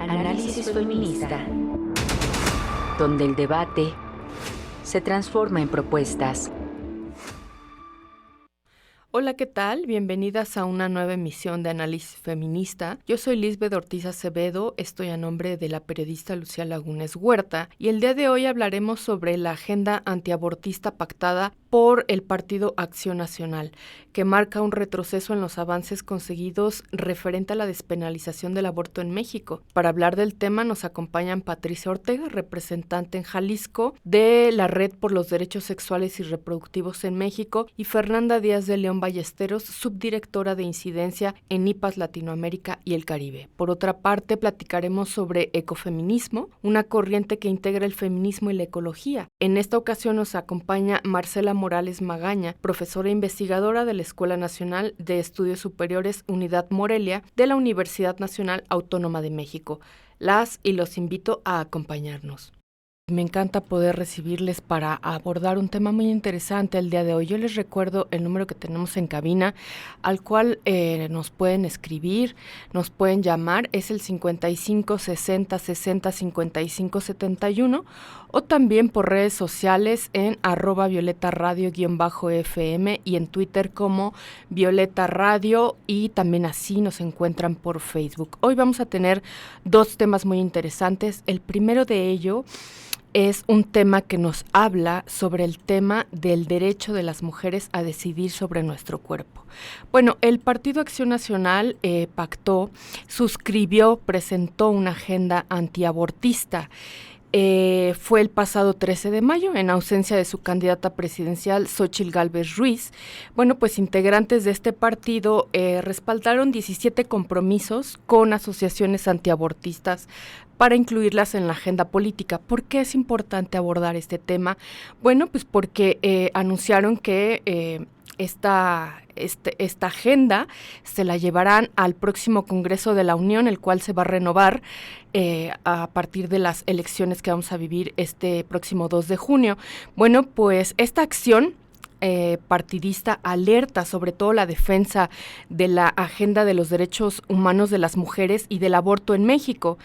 Análisis feminista, donde el debate se transforma en propuestas. Hola, ¿qué tal? Bienvenidas a una nueva emisión de Análisis Feminista. Yo soy Lisbeth Ortiz Acevedo, estoy a nombre de la periodista Lucía Lagunes Huerta y el día de hoy hablaremos sobre la agenda antiabortista pactada por el Partido Acción Nacional, que marca un retroceso en los avances conseguidos referente a la despenalización del aborto en México. Para hablar del tema nos acompañan Patricia Ortega, representante en Jalisco de la Red por los Derechos Sexuales y Reproductivos en México, y Fernanda Díaz de León Ballesteros, subdirectora de incidencia en IPAS Latinoamérica y el Caribe. Por otra parte, platicaremos sobre ecofeminismo, una corriente que integra el feminismo y la ecología. En esta ocasión nos acompaña Marcela Morales Magaña, profesora e investigadora de la Escuela Nacional de Estudios Superiores Unidad Morelia de la Universidad Nacional Autónoma de México. Las y los invito a acompañarnos. Me encanta poder recibirles para abordar un tema muy interesante el día de hoy. Yo les recuerdo el número que tenemos en cabina, al cual nos pueden escribir, nos pueden llamar, es el 55 60 60 55 71, o también por redes sociales en @violeta_radio_fm y en Twitter como Violeta Radio, y también así nos encuentran por Facebook. Hoy vamos a tener dos temas muy interesantes. El primero de ello es un tema que nos habla sobre el tema del derecho de las mujeres a decidir sobre nuestro cuerpo. Bueno, el Partido Acción Nacional pactó, suscribió, presentó una agenda antiabortista. Fue el pasado 13 de mayo, en ausencia de su candidata presidencial, Xóchitl Gálvez Ruiz. Bueno, pues integrantes de este partido respaldaron 17 compromisos con asociaciones antiabortistas para incluirlas en la agenda política. ¿Por qué es importante abordar este tema? Bueno, pues porque anunciaron que esta agenda se la llevarán al próximo Congreso de la Unión, el cual se va a renovar a partir de las elecciones que vamos a vivir este próximo 2 de junio. Bueno, pues esta acción partidista alerta sobre todo la defensa de la agenda de los derechos humanos de las mujeres y del aborto en México.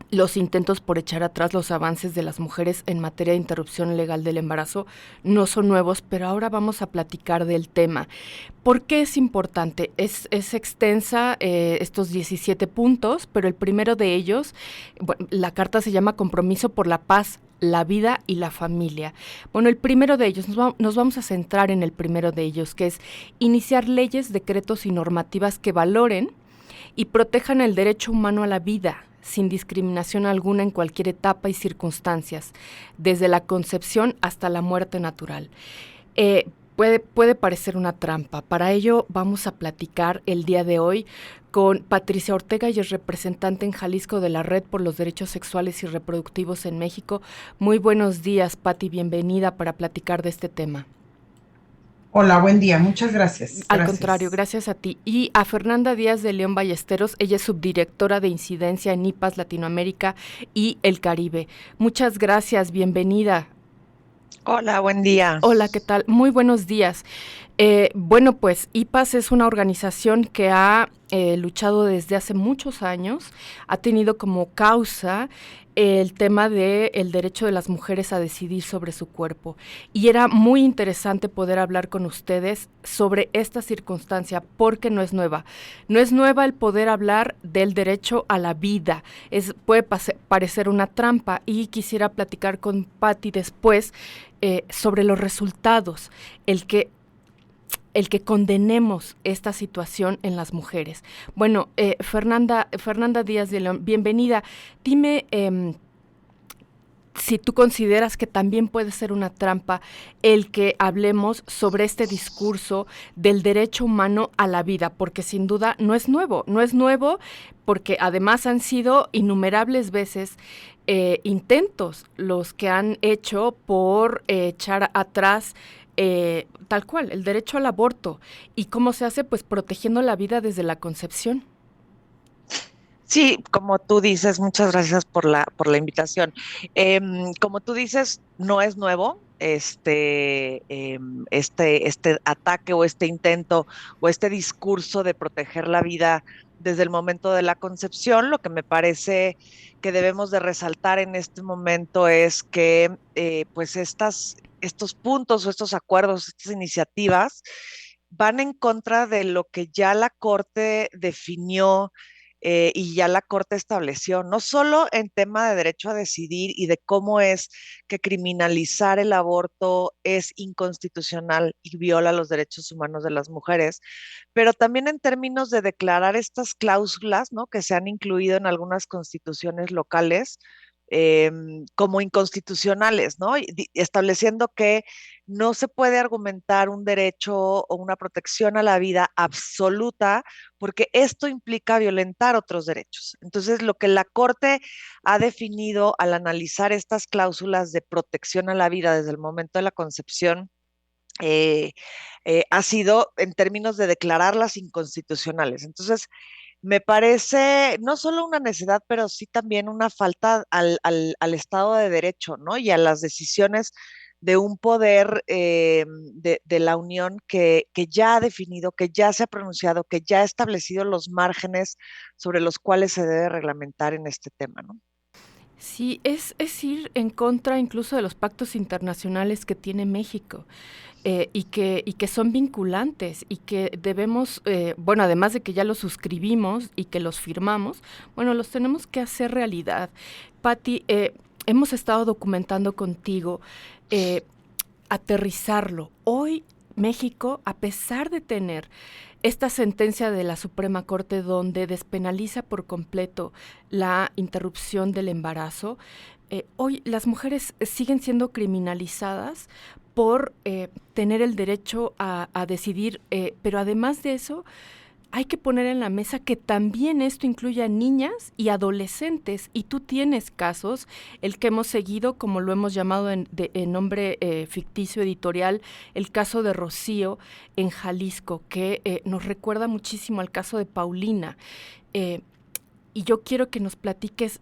Los intentos por echar atrás los avances de las mujeres en materia de interrupción legal del embarazo no son nuevos, pero ahora vamos a platicar del tema. ¿Por qué es importante? Es extensa, estos 17 puntos, pero el primero de ellos, bueno, la carta se llama Compromiso por la Paz, la Vida y la Familia. Bueno, el primero de ellos, nos vamos a centrar en el primero de ellos, que es iniciar leyes, decretos y normativas que valoren y protejan el derecho humano a la vida, sin discriminación alguna en cualquier etapa y circunstancias, desde la concepción hasta la muerte natural. Puede parecer una trampa. Para ello vamos a platicar el día de hoy con Patricia Ortega, y es representante en Jalisco de la Red por los Derechos Sexuales y Reproductivos en México. Muy buenos días, Pati, bienvenida para platicar de este tema. Hola, buen día, muchas gracias. Al contrario, gracias a ti. Y a Fernanda Díaz de León Ballesteros, ella es subdirectora de incidencia en IPAS Latinoamérica y el Caribe. Muchas gracias, bienvenida. Hola, buen día. Hola, ¿qué tal? Muy buenos días. Bueno, pues IPAS es una organización que ha luchado desde hace muchos años, ha tenido como causa el tema del derecho de las mujeres a decidir sobre su cuerpo. Y era muy interesante poder hablar con ustedes sobre esta circunstancia, porque no es nueva. No es nueva el poder hablar del derecho a la vida. Puede parecer una trampa, y quisiera platicar con Patti después sobre los resultados, el que condenemos esta situación en las mujeres. Bueno, Fernanda Díaz de León, bienvenida. Dime si tú consideras que también puede ser una trampa el que hablemos sobre este discurso del derecho humano a la vida, porque sin duda no es nuevo, porque además han sido innumerables veces intentos los que han hecho por echar atrás tal cual, el derecho al aborto. ¿Y cómo se hace? Pues protegiendo la vida desde la concepción. Sí, como tú dices, muchas gracias por la invitación. Como tú dices, no es nuevo este ataque o este intento o este discurso de proteger la vida desde el momento de la concepción. Lo que me parece que debemos de resaltar en este momento es que pues estos puntos o estos acuerdos, estas iniciativas, van en contra de lo que ya la Corte definió y ya la Corte estableció, no solo en tema de derecho a decidir y de cómo es que criminalizar el aborto es inconstitucional y viola los derechos humanos de las mujeres, pero también en términos de declarar estas cláusulas, ¿no? Que se han incluido en algunas constituciones locales como inconstitucionales, ¿no? Estableciendo que no se puede argumentar un derecho o una protección a la vida absoluta porque esto implica violentar otros derechos. Entonces, lo que la Corte ha definido al analizar estas cláusulas de protección a la vida desde el momento de la concepción eh, ha sido en términos de declararlas inconstitucionales. Entonces, me parece no solo una necesidad, pero sí también una falta al Estado de Derecho, ¿no? Y a las decisiones de un poder de la Unión que ya ha definido, que ya se ha pronunciado, que ya ha establecido los márgenes sobre los cuales se debe reglamentar en este tema, ¿no? Sí, es ir en contra incluso de los pactos internacionales que tiene México. Y que son vinculantes y que debemos, bueno, además de que ya los suscribimos y que los firmamos, bueno, los tenemos que hacer realidad. Patti, hemos estado documentando contigo aterrizarlo. Hoy México, a pesar de tener esta sentencia de la Suprema Corte donde despenaliza por completo la interrupción del embarazo, hoy las mujeres siguen siendo criminalizadas por tener el derecho a decidir, pero además de eso, hay que poner en la mesa que también esto incluye a niñas y adolescentes, y tú tienes casos, el que hemos seguido, como lo hemos llamado en nombre ficticio editorial, el caso de Rocío en Jalisco, que nos recuerda muchísimo al caso de Paulina. Y yo quiero que nos platiques,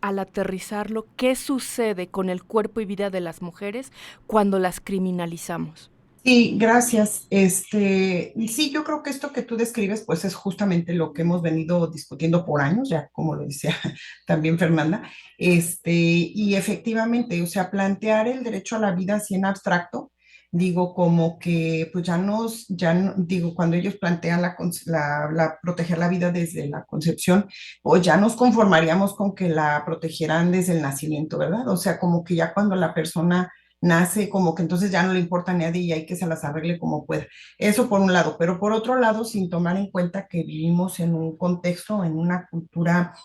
al aterrizarlo, qué sucede con el cuerpo y vida de las mujeres cuando las criminalizamos. Sí, gracias. Sí, yo creo que esto que tú describes, pues es justamente lo que hemos venido discutiendo por años, ya como lo decía también Fernanda. Y efectivamente, o sea, plantear el derecho a la vida así en abstracto, digo, como que, pues digo, cuando ellos plantean proteger la vida desde la concepción, pues ya nos conformaríamos con que la protegieran desde el nacimiento, ¿verdad? O sea, como que ya cuando la persona nace, como que entonces ya no le importa a nadie y hay que se las arregle como pueda. Eso por un lado, pero por otro lado, sin tomar en cuenta que vivimos en un contexto, en una cultura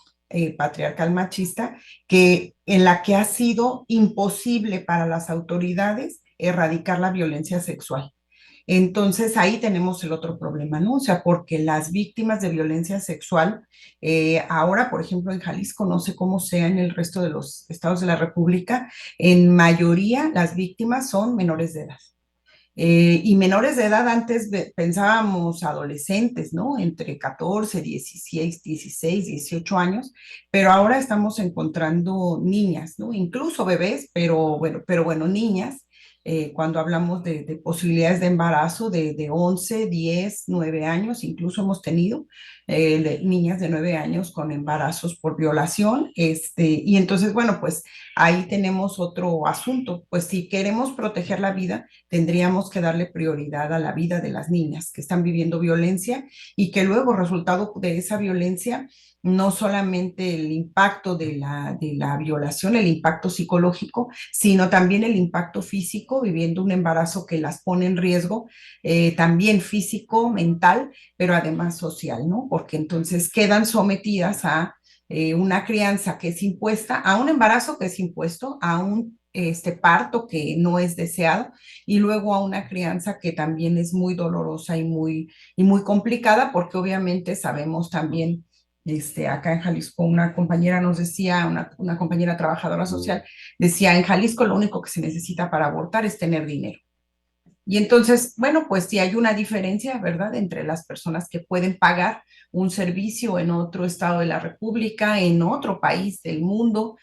patriarcal machista, en la que ha sido imposible para las autoridades erradicar la violencia sexual. Entonces ahí tenemos el otro problema, ¿no? O sea, porque las víctimas de violencia sexual, ahora, por ejemplo, en Jalisco, no sé cómo sea en el resto de los estados de la República, en mayoría las víctimas son menores de edad. Y menores de edad antes pensábamos adolescentes, ¿no? Entre 14, 16, 16, 18 años, pero ahora estamos encontrando niñas, ¿no? Incluso bebés, pero bueno, niñas, cuando hablamos de posibilidades de embarazo de 11, 10, 9 años, incluso hemos tenido niñas de 9 años con embarazos por violación, y entonces, bueno, pues ahí tenemos otro asunto, pues si queremos proteger la vida, tendríamos que darle prioridad a la vida de las niñas que están viviendo violencia y que luego, resultado de esa violencia, no solamente el impacto de la violación, el impacto psicológico, sino también el impacto físico, viviendo un embarazo que las pone en riesgo, también físico, mental, pero además social, ¿no? Porque entonces quedan sometidas a una crianza que es impuesta, a un embarazo que es impuesto, a un parto que no es deseado y luego a una crianza que también es muy dolorosa y muy complicada porque obviamente sabemos también, acá en Jalisco una compañera nos decía, una compañera trabajadora social, decía, en Jalisco lo único que se necesita para abortar es tener dinero. Y entonces, bueno, pues sí hay una diferencia, ¿verdad?, entre las personas que pueden pagar un servicio en otro estado de la República, en otro país del mundo,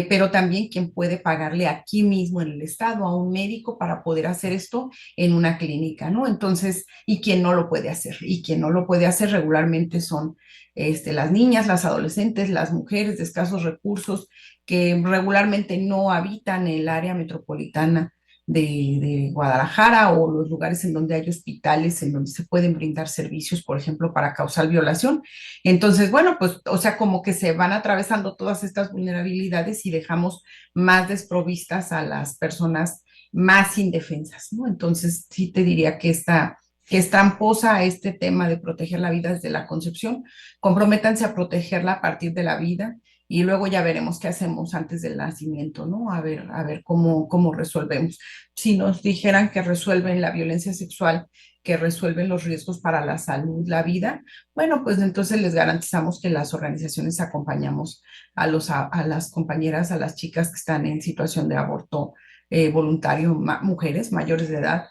pero también quien puede pagarle aquí mismo en el estado a un médico para poder hacer esto en una clínica, ¿no? Entonces, y quien no lo puede hacer, y quien no lo puede hacer regularmente son las niñas, las adolescentes, las mujeres de escasos recursos que regularmente no habitan el área metropolitana de Guadalajara o los lugares en donde hay hospitales en donde se pueden brindar servicios, por ejemplo, para causar violación. Entonces, bueno, pues, o sea, como que se van atravesando todas estas vulnerabilidades y dejamos más desprovistas a las personas más indefensas, ¿no? Entonces, sí te diría que es tramposa este tema de proteger la vida desde la concepción. Comprométanse a protegerla a partir de la vida y luego ya veremos qué hacemos antes del nacimiento, ¿no? A ver cómo resolvemos. Si nos dijeran que resuelven la violencia sexual, que resuelven los riesgos para la salud, la vida, bueno, pues entonces les garantizamos que las organizaciones acompañamos a las compañeras, a las chicas que están en situación de aborto voluntario, mujeres mayores de edad,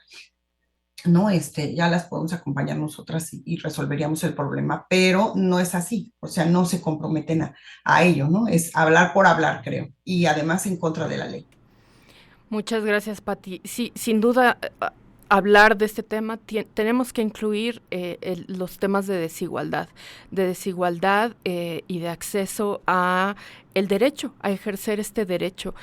¿no? Ya las podemos acompañar nosotras y resolveríamos el problema, pero no es así, o sea, no se comprometen a ello, ¿no? Es hablar por hablar, creo, y además en contra de la ley. Muchas gracias, Pati. Sí, sin duda, hablar de este tema tenemos que incluir los temas de desigualdad y de acceso a el derecho, a ejercer este derecho.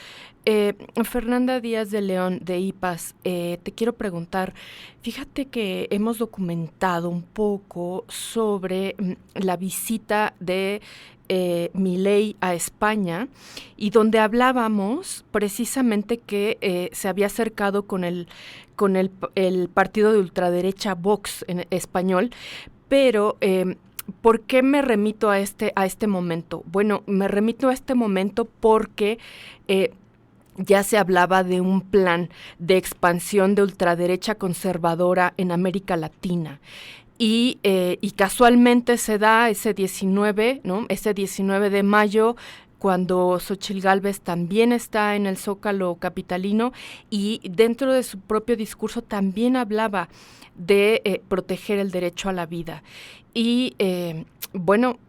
Fernanda Díaz de León, de IPAS, te quiero preguntar, fíjate que hemos documentado un poco sobre la visita de Milei a España y donde hablábamos precisamente que se había acercado con el partido de ultraderecha Vox en español, pero ¿por qué me remito a este momento? Bueno, me remito a este momento porque ya se hablaba de un plan de expansión de ultraderecha conservadora en América Latina. Y casualmente se da ese 19, ¿no? Ese 19 de mayo, cuando Xóchitl Gálvez también está en el Zócalo capitalino y dentro de su propio discurso también hablaba de proteger el derecho a la vida. Y bueno,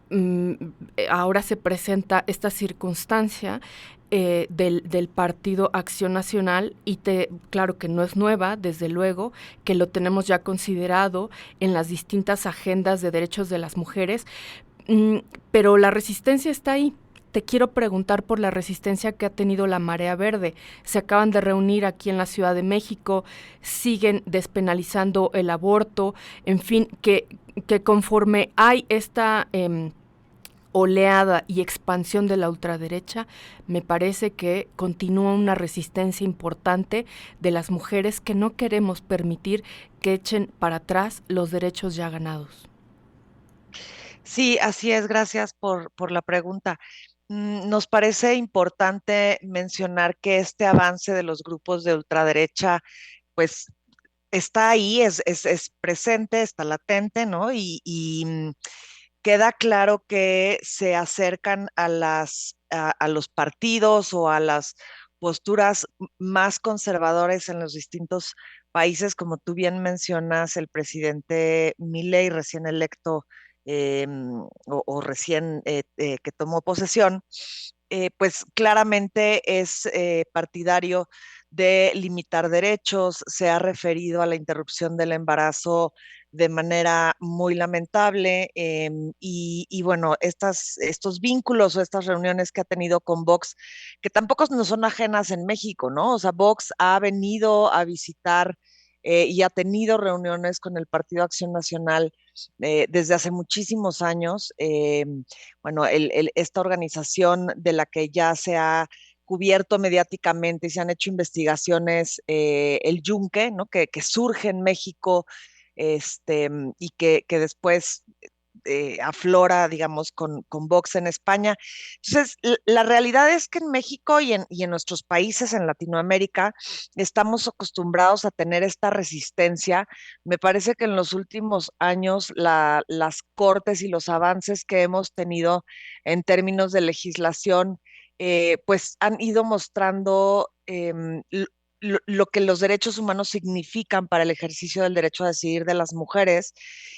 ahora se presenta esta circunstancia del Partido Acción Nacional y claro que no es nueva, desde luego, que lo tenemos ya considerado en las distintas agendas de derechos de las mujeres, pero la resistencia está ahí. Te quiero preguntar por la resistencia que ha tenido la Marea Verde. Se acaban de reunir aquí en la Ciudad de México, siguen despenalizando el aborto, en fin, que conforme hay esta oleada y expansión de la ultraderecha, me parece que continúa una resistencia importante de las mujeres que no queremos permitir que echen para atrás los derechos ya ganados. Sí, así es, gracias por la pregunta. Nos parece importante mencionar que este avance de los grupos de ultraderecha, pues está ahí, es presente, está latente, ¿no? Y queda claro que se acercan a los partidos o a las posturas más conservadoras en los distintos países, como tú bien mencionas, el presidente Milei, recién electo o recién que tomó posesión, pues claramente es partidario de limitar derechos, se ha referido a la interrupción del embarazo de manera muy lamentable y bueno, estos vínculos o estas reuniones que ha tenido con Vox, que tampoco no son ajenas en México, ¿no? O sea, Vox ha venido a visitar y ha tenido reuniones con el Partido Acción Nacional desde hace muchísimos años. Bueno, esta organización de la que ya se ha cubierto mediáticamente y se han hecho investigaciones, el Yunque, ¿no? Que surge en México y que después aflora, digamos, con Vox en España. Entonces, la realidad es que en México y en nuestros países en Latinoamérica estamos acostumbrados a tener esta resistencia. Me parece que en los últimos años las cortes y los avances que hemos tenido en términos de legislación, pues han ido mostrando lo que los derechos humanos significan para el ejercicio del derecho a decidir de las mujeres.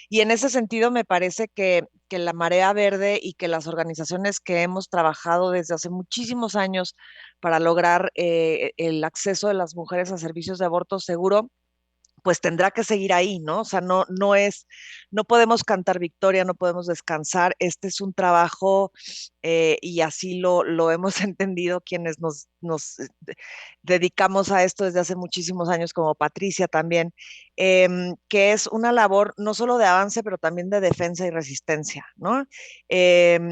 Y en ese sentido me parece que la Marea Verde y que las organizaciones que hemos trabajado desde hace muchísimos años para lograr el acceso de las mujeres a servicios de aborto seguro, pues tendrá que seguir ahí, ¿no? O sea, no podemos cantar victoria, no podemos descansar. Este es un trabajo y así lo hemos entendido quienes nos dedicamos a esto desde hace muchísimos años, como Patricia también, que es una labor no solo de avance, pero también de defensa y resistencia, ¿no?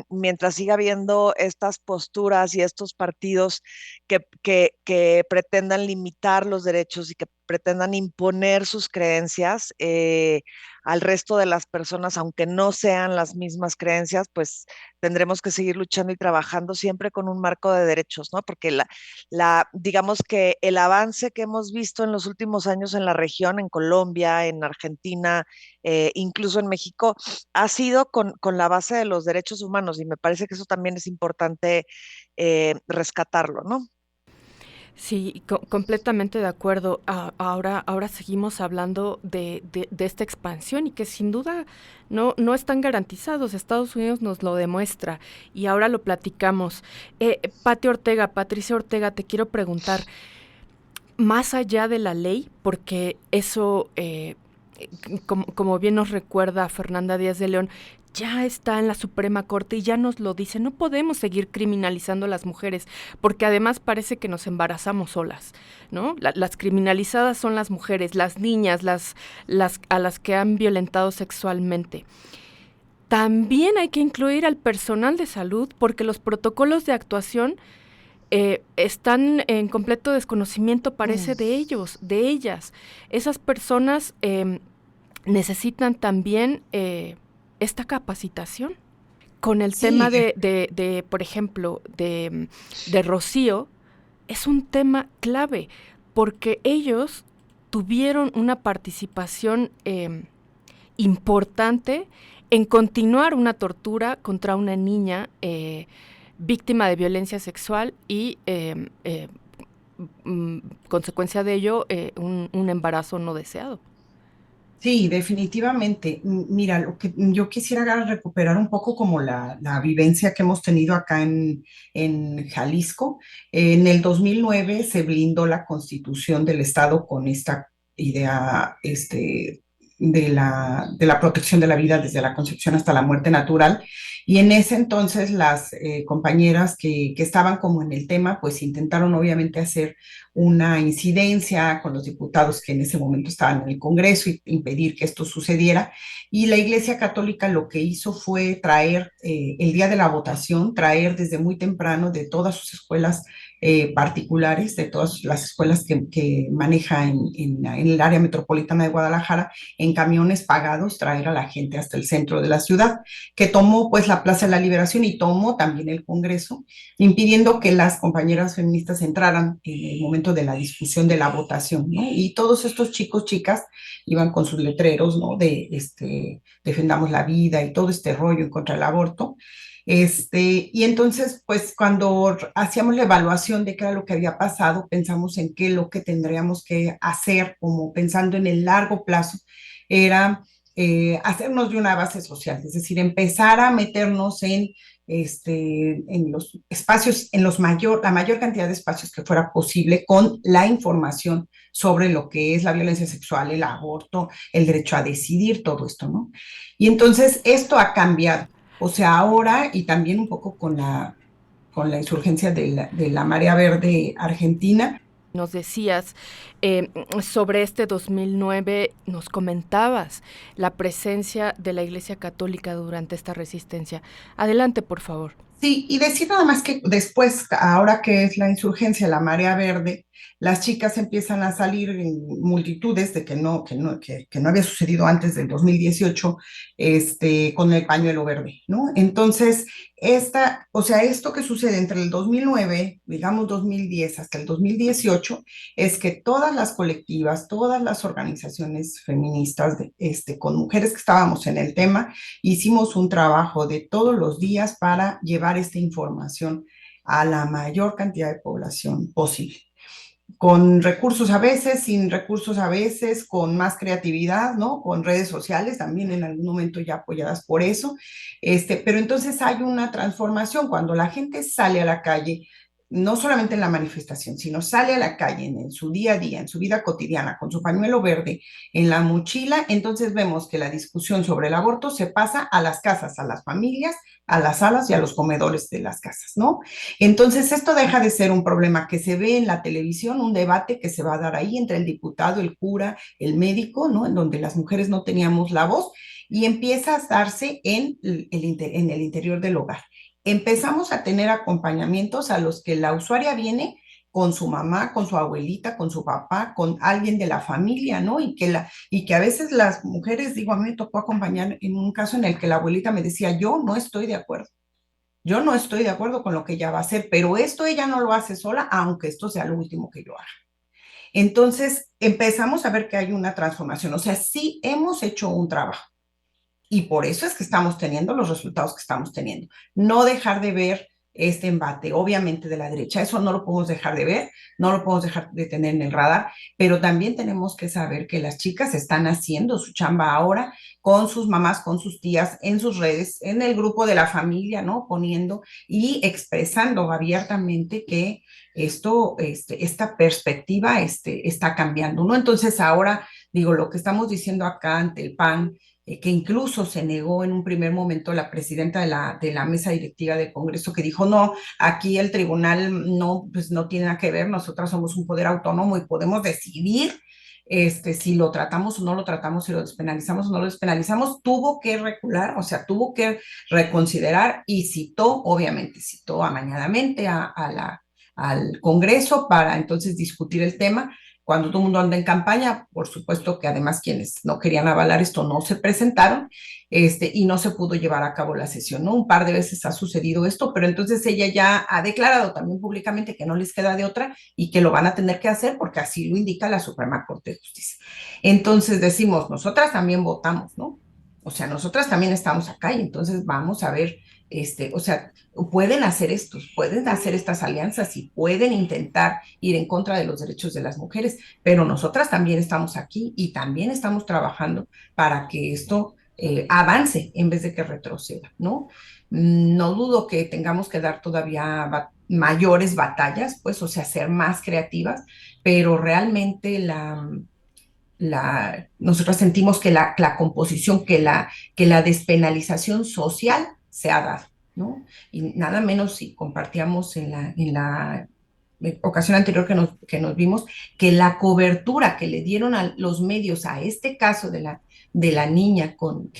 Mientras siga habiendo estas posturas y estos partidos que pretendan limitar los derechos y que pretendan imponer sus creencias al resto de las personas, aunque no sean las mismas creencias, pues tendremos que seguir luchando y trabajando siempre con un marco de derechos, ¿no? Porque digamos que el avance que hemos visto en los últimos años en la región, en Colombia, en Argentina, incluso en México, ha sido con la base de los derechos humanos y me parece que eso también es importante rescatarlo, ¿no? Sí, completamente de acuerdo. Ahora seguimos hablando de esta expansión y que sin duda no están garantizados. Estados Unidos nos lo demuestra y ahora lo platicamos. Patricia Ortega, te quiero preguntar, más allá de la ley, porque eso, como bien nos recuerda Fernanda Díaz de León, ya está en la Suprema Corte y ya nos lo dice, no podemos seguir criminalizando a las mujeres, porque además parece que nos embarazamos solas, ¿no? Las criminalizadas son las mujeres, las niñas, a las que han violentado sexualmente. También hay que incluir al personal de salud, porque los protocolos de actuación están en completo desconocimiento, parece, de ellos, de ellas. Esas personas necesitan también esta capacitación. Con el tema por ejemplo, de Rocío, es un tema clave, porque ellos tuvieron una participación importante en continuar una tortura contra una niña víctima de violencia sexual y consecuencia de ello un embarazo no deseado. Sí, definitivamente. Mira, lo que yo quisiera recuperar un poco como la vivencia que hemos tenido acá en Jalisco. En el 2009 se blindó la Constitución del Estado con esta idea de la protección de la vida desde la concepción hasta la muerte natural. Y en ese entonces las compañeras que estaban como en el tema, pues intentaron obviamente hacer una incidencia con los diputados que en ese momento estaban en el Congreso y impedir que esto sucediera. Y la Iglesia Católica lo que hizo fue traer el día de la votación, traer desde muy temprano de todas sus escuelas particulares, de todas las escuelas que maneja en el área metropolitana de Guadalajara, en camiones pagados, traer a la gente hasta el centro de la ciudad, que tomó pues la Plaza de la Liberación y tomó también el Congreso, impidiendo que las compañeras feministas entraran en el momento de la discusión de la votación, ¿no? Y todos estos chicos, chicas, iban con sus letreros, ¿no? Defendamos la vida y todo este rollo en contra del aborto. Y entonces, pues cuando hacíamos la evaluación de qué era lo que había pasado, pensamos en qué lo que tendríamos que hacer, como pensando en el largo plazo, era hacernos de una base social, es decir, empezar a meternos en los espacios, la mayor cantidad de espacios que fuera posible con la información sobre lo que es la violencia sexual, el aborto, el derecho a decidir, todo esto, ¿no? Y entonces esto ha cambiado. O sea, ahora y también un poco con la insurgencia de la Marea Verde Argentina. Nos decías sobre este 2009, nos comentabas la presencia de la Iglesia Católica durante esta resistencia. Adelante, por favor. Sí, y decir nada más que después, ahora que es la insurgencia, la Marea Verde, las chicas empiezan a salir en multitudes de que no había sucedido antes del 2018, con el pañuelo verde, ¿no? Entonces, esto que sucede entre el 2009, digamos 2010, hasta el 2018, es que todas las colectivas, todas las organizaciones feministas, con mujeres que estábamos en el tema, hicimos un trabajo de todos los días para llevar esta información a la mayor cantidad de población posible. con recursos a veces, sin recursos a veces, con más creatividad, ¿no? Con redes sociales también en algún momento ya apoyadas por eso. Pero entonces hay una transformación cuando la gente sale a la calle, no solamente en la manifestación, sino sale a la calle en su día a día, en su vida cotidiana, con su pañuelo verde en la mochila, entonces vemos que la discusión sobre el aborto se pasa a las casas, a las familias, a las salas y a los comedores de las casas, ¿no? Entonces, esto deja de ser un problema que se ve en la televisión, un debate que se va a dar ahí entre el diputado, el cura, el médico, ¿no? En donde las mujeres no teníamos la voz y empieza a darse en el interior del hogar. Empezamos a tener acompañamientos a los que la usuaria viene con su mamá, con su abuelita, con su papá, con alguien de la familia, ¿no? Y que a veces las mujeres, digo, a mí me tocó acompañar en un caso en el que la abuelita me decía, yo no estoy de acuerdo. Yo no estoy de acuerdo con lo que ella va a hacer, pero esto ella no lo hace sola, aunque esto sea lo último que yo haga. Entonces empezamos a ver que hay una transformación, o sea, sí hemos hecho un trabajo y por eso es que estamos teniendo los resultados que estamos teniendo. No dejar de ver este embate, obviamente de la derecha, eso no lo podemos dejar de ver, no lo podemos dejar de tener en el radar, pero también tenemos que saber que las chicas están haciendo su chamba ahora con sus mamás, con sus tías, en sus redes, en el grupo de la familia, ¿no? Poniendo y expresando abiertamente que esta perspectiva está cambiando, ¿no? Entonces ahora, digo, lo que estamos diciendo acá ante el PAN, que incluso se negó en un primer momento la presidenta de la mesa directiva del Congreso, que dijo, no, aquí el tribunal no, pues no tiene nada que ver, nosotras somos un poder autónomo y podemos decidir si lo tratamos o no lo tratamos, si lo despenalizamos o no lo despenalizamos, tuvo que recular, o sea, tuvo que reconsiderar y citó, obviamente, citó amañadamente al Congreso para entonces discutir el tema. Cuando todo el mundo anda en campaña, por supuesto que además quienes no querían avalar esto no se presentaron, y no se pudo llevar a cabo la sesión, ¿no? Un par de veces ha sucedido esto, pero entonces ella ya ha declarado también públicamente que no les queda de otra y que lo van a tener que hacer porque así lo indica la Suprema Corte de Justicia. Entonces decimos, nosotras también votamos, ¿no? O sea, nosotras también estamos acá y entonces vamos a ver, o sea, pueden hacer esto, pueden hacer estas alianzas y pueden intentar ir en contra de los derechos de las mujeres, pero nosotras también estamos aquí y también estamos trabajando para que esto avance en vez de que retroceda, ¿no? No dudo que tengamos que dar todavía mayores batallas, pues, o sea, ser más creativas, pero realmente nosotros sentimos que la composición, que la despenalización social se ha dado, ¿no? Y nada menos si compartíamos en la ocasión anterior que nos vimos, que la cobertura que le dieron a los medios a este caso de la niña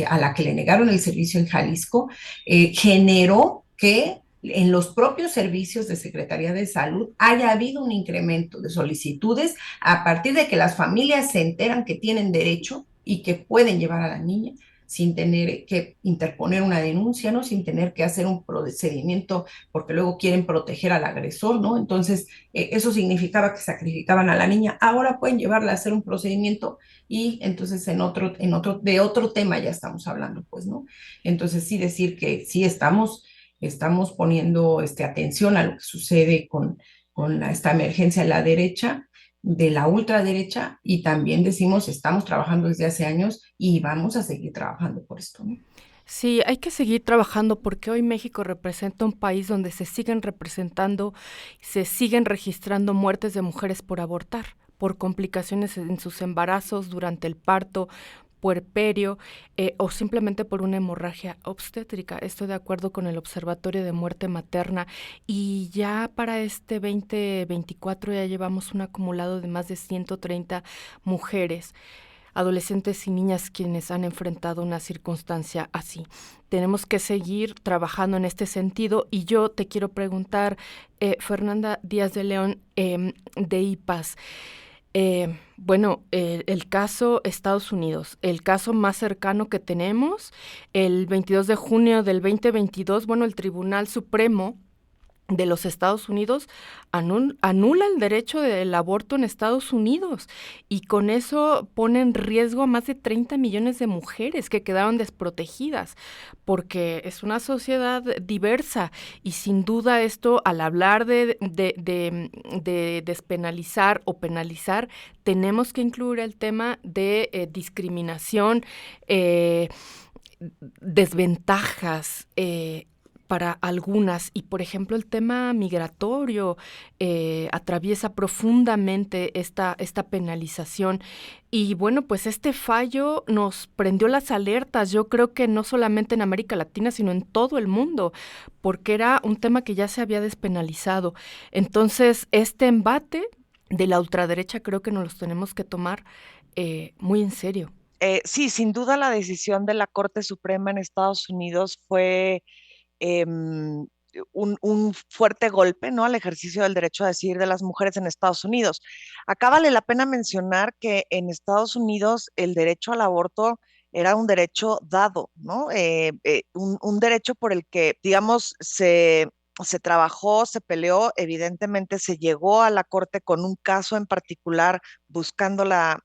a la que le negaron el servicio en Jalisco, generó que en los propios servicios de Secretaría de Salud haya habido un incremento de solicitudes a partir de que las familias se enteran que tienen derecho y que pueden llevar a la niña sin tener que interponer una denuncia, ¿no? Sin tener que hacer un procedimiento porque luego quieren proteger al agresor, ¿no? Entonces, eso significaba que sacrificaban a la niña. Ahora pueden llevarla a hacer un procedimiento y entonces de otro tema ya estamos hablando, pues, ¿no? Entonces, sí decir que sí estamos poniendo atención a lo que sucede con esta emergencia de la derecha, de la ultraderecha, y también decimos, estamos trabajando desde hace años y vamos a seguir trabajando por esto, ¿no? Sí, hay que seguir trabajando porque hoy México representa un país donde se siguen registrando muertes de mujeres por abortar, por complicaciones en sus embarazos, durante el parto, puerperio, o simplemente por una hemorragia obstétrica. Estoy de acuerdo con el Observatorio de Muerte Materna y ya para este 2024 ya llevamos un acumulado de más de 130 mujeres, adolescentes y niñas quienes han enfrentado una circunstancia así. Tenemos que seguir trabajando en este sentido y yo te quiero preguntar, Fernanda Díaz de León, de IPAS, el caso Estados Unidos, el caso más cercano que tenemos, el 22 de junio del 2022, el Tribunal Supremo de los Estados Unidos anula el derecho del aborto en Estados Unidos, y con eso pone en riesgo a más de 30 millones de mujeres que quedaron desprotegidas, porque es una sociedad diversa, y sin duda esto, al hablar de despenalizar o penalizar, tenemos que incluir el tema de discriminación, desventajas, para algunas, y por ejemplo el tema migratorio atraviesa profundamente esta penalización, y bueno, pues este fallo nos prendió las alertas, yo creo que no solamente en América Latina, sino en todo el mundo, porque era un tema que ya se había despenalizado. Entonces, este embate de la ultraderecha creo que nos los tenemos que tomar muy en serio. Sí, sin duda la decisión de la Corte Suprema en Estados Unidos fue em, un fuerte golpe, ¿no? Al ejercicio del derecho a decidir de las mujeres en Estados Unidos. Acá vale la pena mencionar que en Estados Unidos el derecho al aborto era un derecho dado, ¿no? Un derecho por el que, digamos, se trabajó, se peleó, evidentemente se llegó a la Corte con un caso en particular buscando la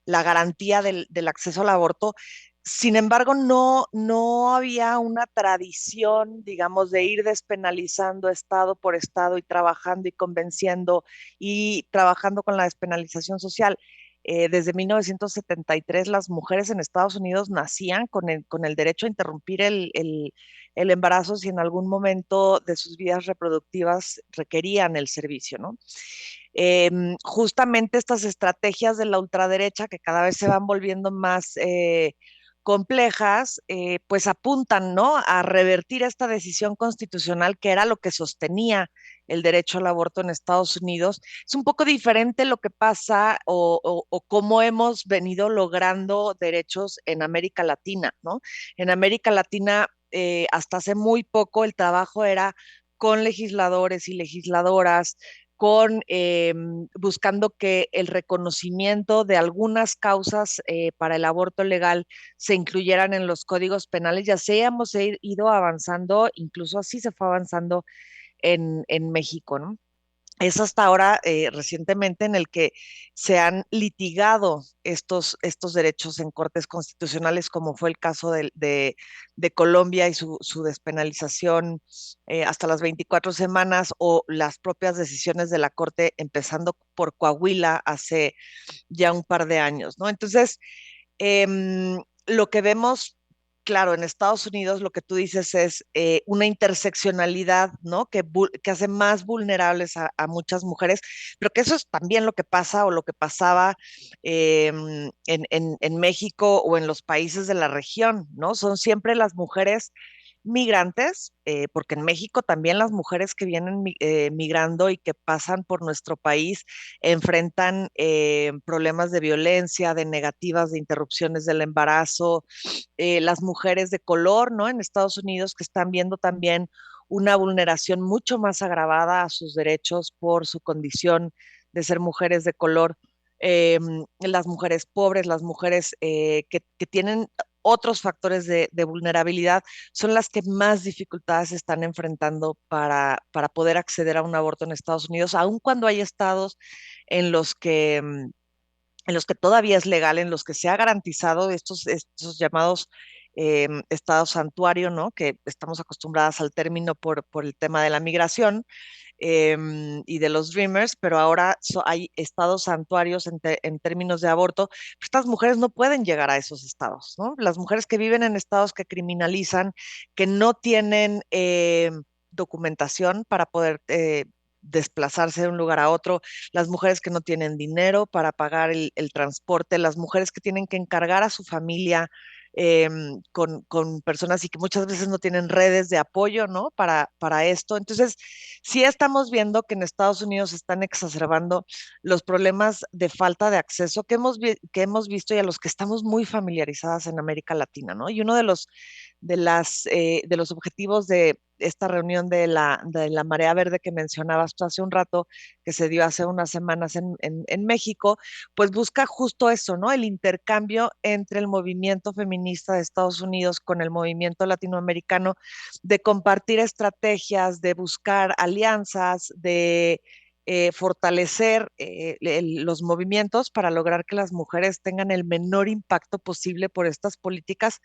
garantía del acceso al aborto. Sin embargo, no había una tradición, digamos, de ir despenalizando estado por estado y trabajando y convenciendo y trabajando con la despenalización social. Desde 1973 las mujeres en Estados Unidos nacían con el derecho a interrumpir el embarazo si en algún momento de sus vidas reproductivas requerían el servicio, ¿no? Justamente estas estrategias de la ultraderecha que cada vez se van volviendo más complejas, pues apuntan, ¿no? A revertir esta decisión constitucional que era lo que sostenía el derecho al aborto en Estados Unidos. Es un poco diferente lo que pasa o cómo hemos venido logrando derechos en América Latina, ¿no? En América Latina, hasta hace muy poco, el trabajo era con legisladores y legisladoras, con buscando que el reconocimiento de algunas causas para el aborto legal se incluyeran en los códigos penales. Ya se hemos ido avanzando, incluso así se fue avanzando en México, ¿no? Es hasta ahora, recientemente, en el que se han litigado estos derechos en cortes constitucionales, como fue el caso de Colombia y su despenalización hasta las 24 semanas, o las propias decisiones de la Corte, empezando por Coahuila hace ya un par de años, ¿no? Entonces, lo que vemos, claro, en Estados Unidos lo que tú dices es una interseccionalidad, ¿no? Que hace más vulnerables a muchas mujeres, pero que eso es también lo que pasa o lo que pasaba en México o en los países de la región, ¿no? Son siempre las mujeres migrantes, porque en México también las mujeres que vienen migrando y que pasan por nuestro país enfrentan problemas de violencia, de negativas, de interrupciones del embarazo, las mujeres de color, ¿no? En Estados Unidos que están viendo también una vulneración mucho más agravada a sus derechos por su condición de ser mujeres de color. Las mujeres pobres, las mujeres que tienen otros factores de vulnerabilidad, son las que más dificultades están enfrentando para poder acceder a un aborto en Estados Unidos, aun cuando hay estados en los que en los que todavía es legal, en los que se ha garantizado estos llamados estados santuario, ¿no? Que estamos acostumbradas al término por el tema de la migración y de los Dreamers, pero ahora hay estados santuarios en términos de aborto. Estas mujeres no pueden llegar a esos estados, ¿no? Las mujeres que viven en estados que criminalizan, que no tienen documentación para poder desplazarse de un lugar a otro, las mujeres que no tienen dinero para pagar el transporte, las mujeres que tienen que encargar a su familia con personas y que muchas veces no tienen redes de apoyo, ¿no? Para esto. Entonces, sí estamos viendo que en Estados Unidos se están exacerbando los problemas de falta de acceso que hemos visto y a los que estamos muy familiarizadas en América Latina, ¿no? Y uno de los objetivos de esta reunión de la Marea Verde que mencionabas tú hace un rato, que se dio hace unas semanas en México, pues busca justo eso, ¿no? El intercambio entre el movimiento feminista de Estados Unidos con el movimiento latinoamericano, de compartir estrategias, de buscar alianzas, de fortalecer los movimientos para lograr que las mujeres tengan el menor impacto posible por estas políticas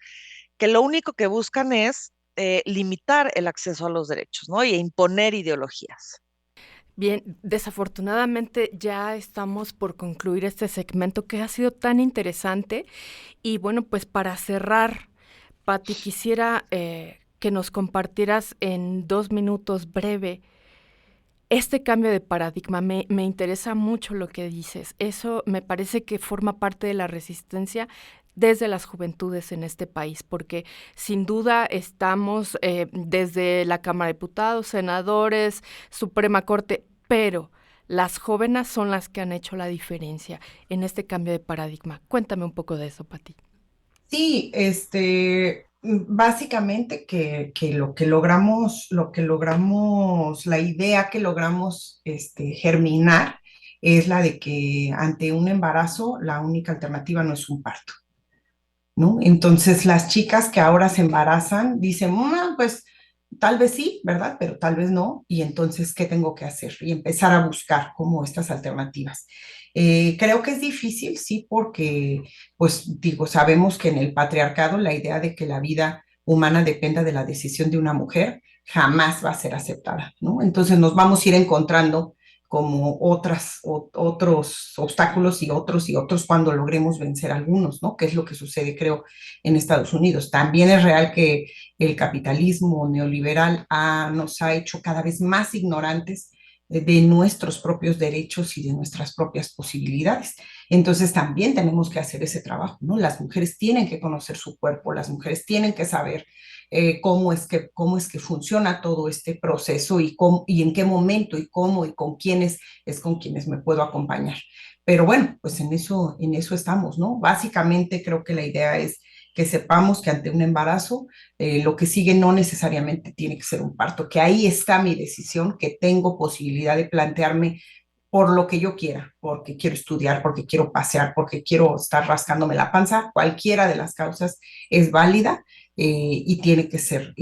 que lo único que buscan es limitar el acceso a los derechos, ¿no? Y imponer ideologías. Bien, desafortunadamente ya estamos por concluir este segmento que ha sido tan interesante. Y bueno, pues para cerrar, Patti, quisiera que nos compartieras en 2 minutos breve este cambio de paradigma. Me interesa mucho lo que dices. Eso me parece que forma parte de la resistencia desde las juventudes en este país, porque sin duda estamos desde la Cámara de Diputados, senadores, Suprema Corte, pero las jóvenes son las que han hecho la diferencia en este cambio de paradigma. Cuéntame un poco de eso, Pati. Sí, básicamente que lo que logramos, la idea que logramos germinar es la de que ante un embarazo la única alternativa no es un parto, ¿no? Entonces las chicas que ahora se embarazan dicen, pues tal vez sí, ¿verdad? Pero tal vez no. Y entonces, ¿qué tengo que hacer? Y empezar a buscar como estas alternativas. Creo que es difícil, sí, porque, pues digo, sabemos que en el patriarcado la idea de que la vida humana dependa de la decisión de una mujer jamás va a ser aceptada, ¿no? Entonces nos vamos a ir encontrando como otros obstáculos y otros cuando logremos vencer algunos, ¿no? Que es lo que sucede, creo, en Estados Unidos. También es real que el capitalismo neoliberal nos ha hecho cada vez más ignorantes de nuestros propios derechos y de nuestras propias posibilidades. Entonces también tenemos que hacer ese trabajo, ¿no? Las mujeres tienen que conocer su cuerpo, las mujeres tienen que saber cómo es que funciona todo este proceso y en qué momento y cómo y con quiénes es con quienes me puedo acompañar. Pero bueno, pues en eso estamos, ¿no? Básicamente creo que la idea es que sepamos que ante un embarazo lo que sigue no necesariamente tiene que ser un parto, que ahí está mi decisión, que tengo posibilidad de plantearme por lo que yo quiera, porque quiero estudiar, porque quiero pasear, porque quiero estar rascándome la panza, cualquiera de las causas es válida y tiene que ser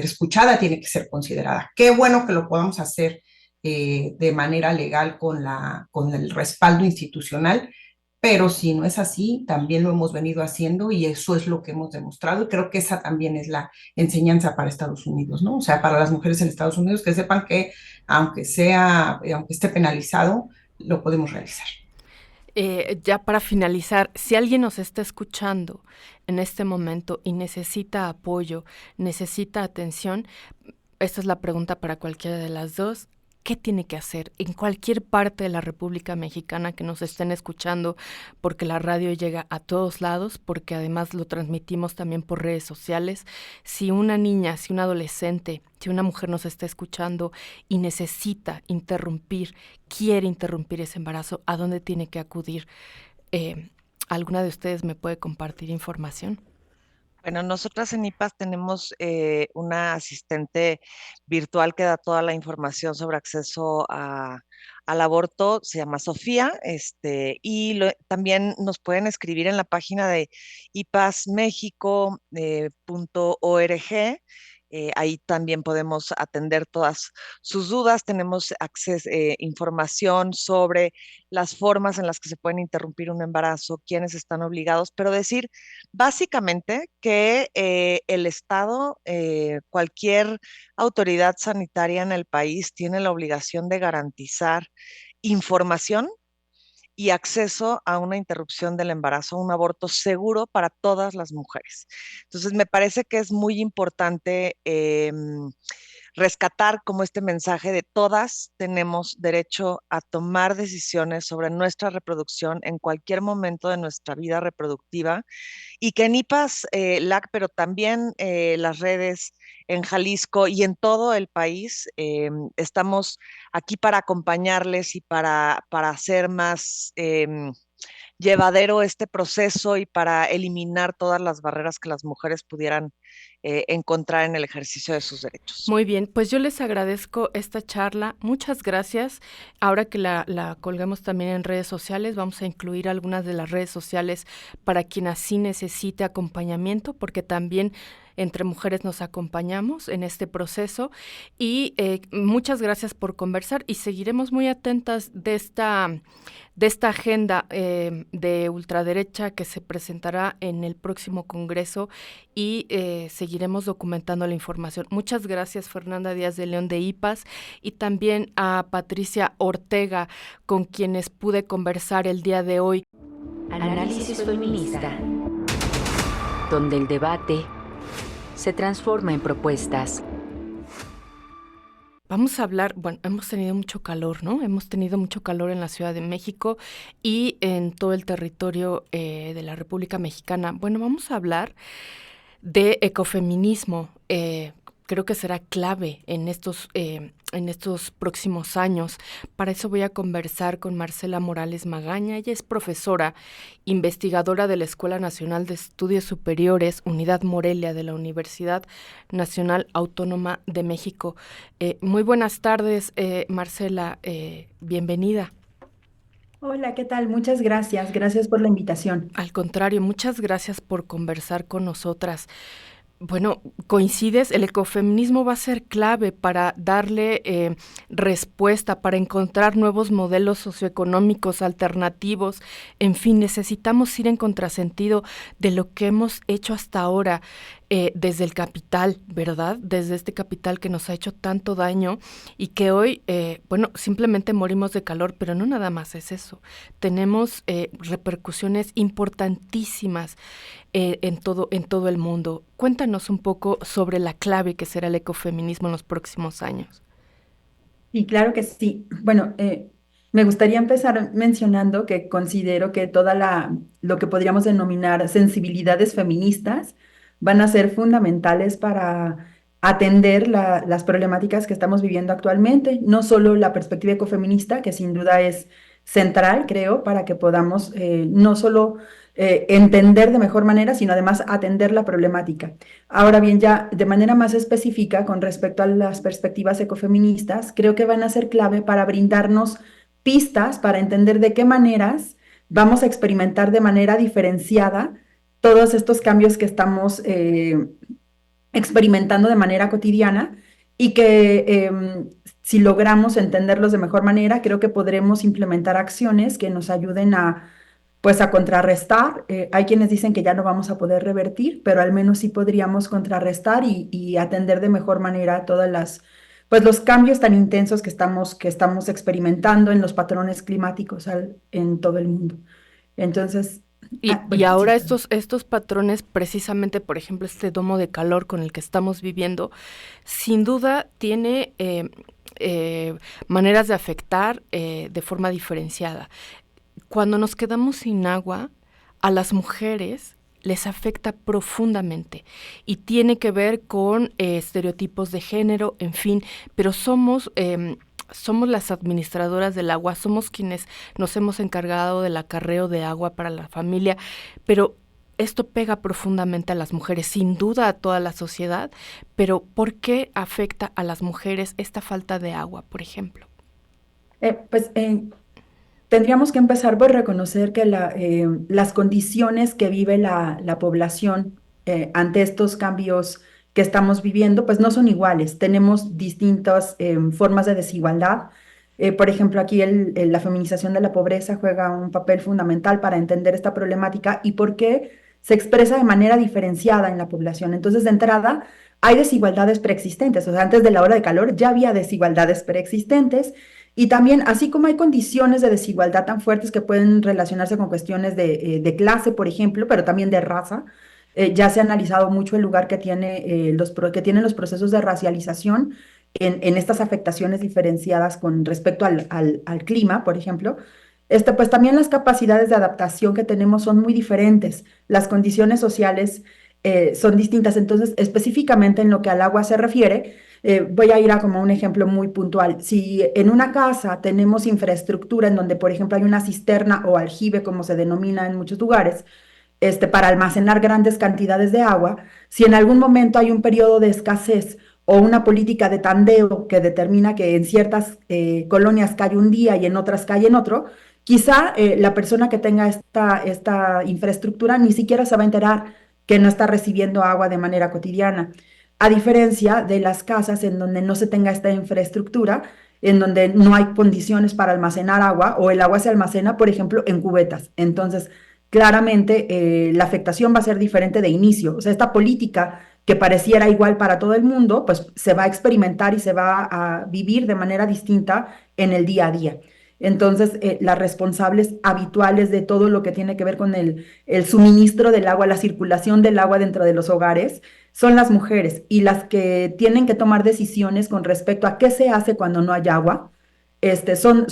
escuchada, tiene que ser considerada. Qué bueno que lo podamos hacer de manera legal con el respaldo institucional, pero si no es así, también lo hemos venido haciendo y eso es lo que hemos demostrado y creo que esa también es la enseñanza para Estados Unidos, ¿no? O sea, para las mujeres en Estados Unidos que sepan que aunque esté penalizado, lo podemos realizar. Ya para finalizar, si alguien nos está escuchando en este momento y necesita apoyo, necesita atención, esta es la pregunta para cualquiera de las dos. ¿Qué tiene que hacer en cualquier parte de la República Mexicana que nos estén escuchando? Porque la radio llega a todos lados, porque además lo transmitimos también por redes sociales. Si una niña, si un adolescente, si una mujer nos está escuchando y necesita interrumpir, quiere interrumpir ese embarazo, ¿a dónde tiene que acudir? ¿Alguna de ustedes me puede compartir información? Bueno, nosotras en IPAS tenemos una asistente virtual que da toda la información sobre acceso al aborto, se llama Sofía, también nos pueden escribir en la página de ipasmexico.org. Ahí también podemos atender todas sus dudas. Tenemos información sobre las formas en las que se pueden interrumpir un embarazo, quiénes están obligados, pero decir básicamente que el Estado, cualquier autoridad sanitaria en el país tiene la obligación de garantizar información y acceso a una interrupción del embarazo, a un aborto seguro para todas las mujeres. Entonces, me parece que es muy importante rescatar como este mensaje de todas tenemos derecho a tomar decisiones sobre nuestra reproducción en cualquier momento de nuestra vida reproductiva y que en IPAS, LAC, pero también las redes en Jalisco y en todo el país, estamos aquí para acompañarles y para hacer más llevadero este proceso y para eliminar todas las barreras que las mujeres pudieran encontrar en el ejercicio de sus derechos. Muy bien, pues yo les agradezco esta charla. Muchas gracias. Ahora que la colguemos también en redes sociales, vamos a incluir algunas de las redes sociales para quien así necesite acompañamiento, porque también entre mujeres nos acompañamos en este proceso. Y muchas gracias por conversar y seguiremos muy atentas de esta agenda de ultraderecha que se presentará en el próximo Congreso y seguiremos documentando la información. Muchas gracias, Fernanda Díaz de León de IPAS, y también a Patricia Ortega, con quienes pude conversar el día de hoy. Análisis feminista, donde el debate se transforma en propuestas. Vamos a hablar, bueno, hemos tenido mucho calor, ¿no? Hemos tenido mucho calor en la Ciudad de México y en todo el territorio de la República Mexicana. Bueno, vamos a hablar de ecofeminismo. Creo que será clave en estos próximos años. Para eso voy a conversar con Marcela Morales Magaña. Ella es profesora, investigadora de la Escuela Nacional de Estudios Superiores, Unidad Morelia de la Universidad Nacional Autónoma de México. Muy buenas tardes, Marcela. Bienvenida. Hola, ¿qué tal? Muchas gracias. Gracias por la invitación. Al contrario, muchas gracias por conversar con nosotras. Bueno, coincides, el ecofeminismo va a ser clave para darle respuesta, para encontrar nuevos modelos socioeconómicos alternativos. En fin, necesitamos ir en contrasentido de lo que hemos hecho hasta ahora desde el capital, ¿verdad? Desde este capital que nos ha hecho tanto daño y que hoy, simplemente morimos de calor, pero no nada más es eso. Tenemos repercusiones importantísimas en todo el mundo. Cuéntanos un poco sobre la clave que será el ecofeminismo en los próximos años. Y claro que sí. Bueno, me gustaría empezar mencionando que considero que lo que podríamos denominar sensibilidades feministas van a ser fundamentales para atender las problemáticas que estamos viviendo actualmente. No solo la perspectiva ecofeminista, que sin duda es central, creo, para que podamos no solo entender de mejor manera, sino además atender la problemática. Ahora bien, ya de manera más específica con respecto a las perspectivas ecofeministas, creo que van a ser clave para brindarnos pistas para entender de qué maneras vamos a experimentar de manera diferenciada todos estos cambios que estamos experimentando de manera cotidiana y que si logramos entenderlos de mejor manera, creo que podremos implementar acciones que nos ayuden a contrarrestar. Hay quienes dicen que ya no vamos a poder revertir, pero al menos sí podríamos contrarrestar y atender de mejor manera todas los cambios tan intensos que estamos experimentando en los patrones climáticos en todo el mundo. Entonces, y ahora estos patrones, precisamente, por ejemplo, este domo de calor con el que estamos viviendo, sin duda tiene maneras de afectar de forma diferenciada. Cuando nos quedamos sin agua, a las mujeres les afecta profundamente y tiene que ver con estereotipos de género, en fin, pero somos las administradoras del agua, somos quienes nos hemos encargado del acarreo de agua para la familia, pero esto pega profundamente a las mujeres, sin duda a toda la sociedad, pero ¿por qué afecta a las mujeres esta falta de agua, por ejemplo? Tendríamos que empezar por reconocer que las condiciones que vive la población ante estos cambios que estamos viviendo, pues no son iguales. Tenemos distintas formas de desigualdad. Por ejemplo, aquí la feminización de la pobreza juega un papel fundamental para entender esta problemática y por qué se expresa de manera diferenciada en la población. Entonces, de entrada, hay desigualdades preexistentes. O sea, antes de la hora de calor ya había desigualdades preexistentes. Y también, así como hay condiciones de desigualdad tan fuertes que pueden relacionarse con cuestiones de clase, por ejemplo, pero también de raza, ya se ha analizado mucho el lugar que tienen los procesos de racialización en estas afectaciones diferenciadas con respecto al clima, por ejemplo. Pues también las capacidades de adaptación que tenemos son muy diferentes. Las condiciones sociales son distintas. Entonces, específicamente en lo que al agua se refiere, Voy a ir a como un ejemplo muy puntual. Si en una casa tenemos infraestructura en donde, por ejemplo, hay una cisterna o aljibe, como se denomina en muchos lugares, para almacenar grandes cantidades de agua, si en algún momento hay un periodo de escasez o una política de tandeo que determina que en ciertas colonias cae un día y en otras cae en otro, quizá la persona que tenga esta infraestructura ni siquiera se va a enterar que no está recibiendo agua de manera cotidiana, a diferencia de las casas en donde no se tenga esta infraestructura, en donde no hay condiciones para almacenar agua o el agua se almacena, por ejemplo, en cubetas. Entonces, claramente la afectación va a ser diferente de inicio. O sea, esta política que pareciera igual para todo el mundo, pues se va a experimentar y se va a vivir de manera distinta en el día a día. Entonces, las responsables habituales de todo lo que tiene que ver con el suministro del agua, la circulación del agua dentro de los hogares, son las mujeres y las que tienen que tomar decisiones con respecto a qué se hace cuando no hay agua. Son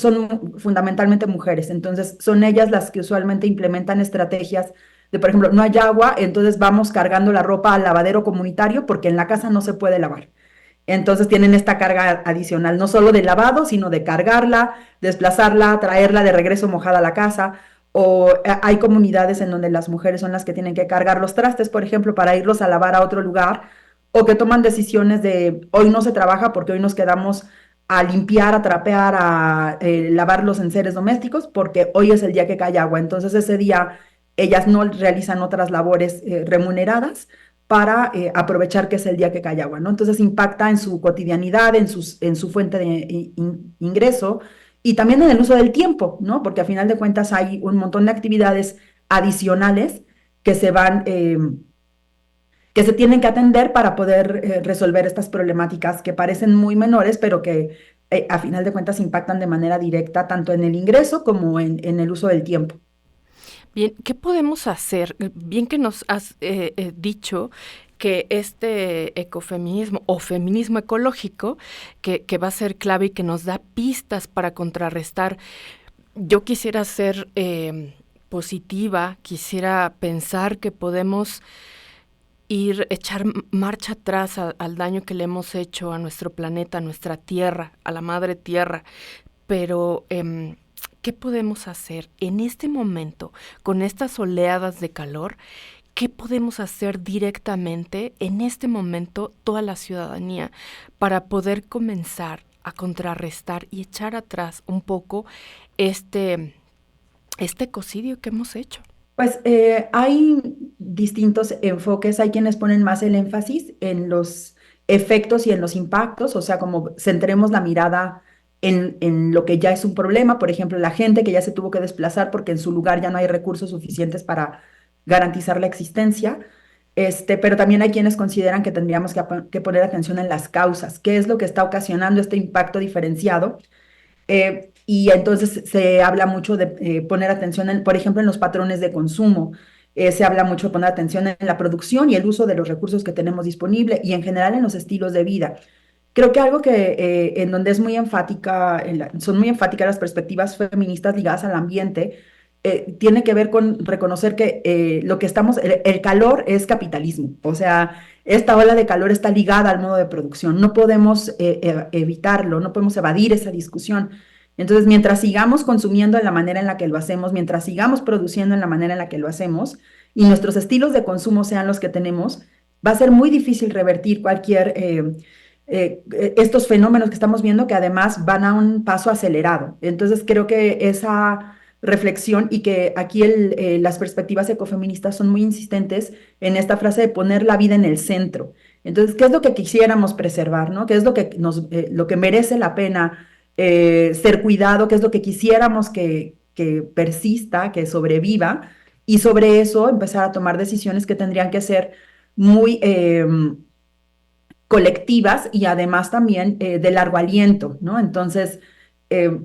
fundamentalmente mujeres, entonces son ellas las que usualmente implementan estrategias de, por ejemplo, no hay agua, entonces vamos cargando la ropa al lavadero comunitario porque en la casa no se puede lavar. Entonces tienen esta carga adicional, no solo de lavado, sino de cargarla, desplazarla, traerla de regreso mojada a la casa. O hay comunidades en donde las mujeres son las que tienen que cargar los trastes, por ejemplo, para irlos a lavar a otro lugar, o que toman decisiones de hoy no se trabaja porque hoy nos quedamos a limpiar, a trapear, a lavar los enseres domésticos, porque hoy es el día que cae agua. Entonces ese día ellas no realizan otras labores remuneradas para aprovechar que es el día que cae agua, ¿no? Entonces impacta en su cotidianidad, en su fuente de ingreso y también en el uso del tiempo, ¿no? Porque a final de cuentas hay un montón de actividades adicionales que que se tienen que atender para poder resolver estas problemáticas que parecen muy menores, pero que a final de cuentas impactan de manera directa tanto en el ingreso como en el uso del tiempo. Bien, ¿qué podemos hacer? Bien que nos has dicho que este ecofeminismo o feminismo ecológico, que va a ser clave y que nos da pistas para contrarrestar. Yo quisiera ser positiva, quisiera pensar que podemos echar marcha atrás al daño que le hemos hecho a nuestro planeta, a nuestra tierra, a la madre tierra, pero ¿qué podemos hacer en este momento con estas oleadas de calor? ¿Qué podemos hacer directamente en este momento toda la ciudadanía para poder comenzar a contrarrestar y echar atrás un poco este ecocidio que hemos hecho? Pues hay distintos enfoques, hay quienes ponen más el énfasis en los efectos y en los impactos, o sea, como centremos la mirada en lo que ya es un problema, por ejemplo, la gente que ya se tuvo que desplazar porque en su lugar ya no hay recursos suficientes para garantizar la existencia, pero también hay quienes consideran que tendríamos que poner atención en las causas, qué es lo que está ocasionando este impacto diferenciado. Y entonces se habla mucho de poner atención, por ejemplo, en los patrones de consumo. Se habla mucho de poner atención en la producción y el uso de los recursos que tenemos disponible y en general en los estilos de vida. Creo que algo que en donde es muy enfática, son muy enfáticas las perspectivas feministas ligadas al ambiente, tiene que ver con reconocer que lo que el calor es capitalismo. O sea, esta ola de calor está ligada al modo de producción. No podemos evitarlo, no podemos evadir esa discusión. Entonces, mientras sigamos consumiendo en la manera en la que lo hacemos, mientras sigamos produciendo en la manera en la que lo hacemos y nuestros estilos de consumo sean los que tenemos, va a ser muy difícil revertir estos fenómenos que estamos viendo que además van a un paso acelerado. Entonces, creo que esa reflexión y que aquí las perspectivas ecofeministas son muy insistentes en esta frase de poner la vida en el centro. Entonces, ¿qué es lo que quisiéramos preservar, ¿no? ¿Qué es lo que merece la pena ser cuidado? ¿Qué es lo que quisiéramos que persista, que sobreviva? Y sobre eso empezar a tomar decisiones que tendrían que ser muy colectivas y además también de largo aliento, ¿no? Entonces,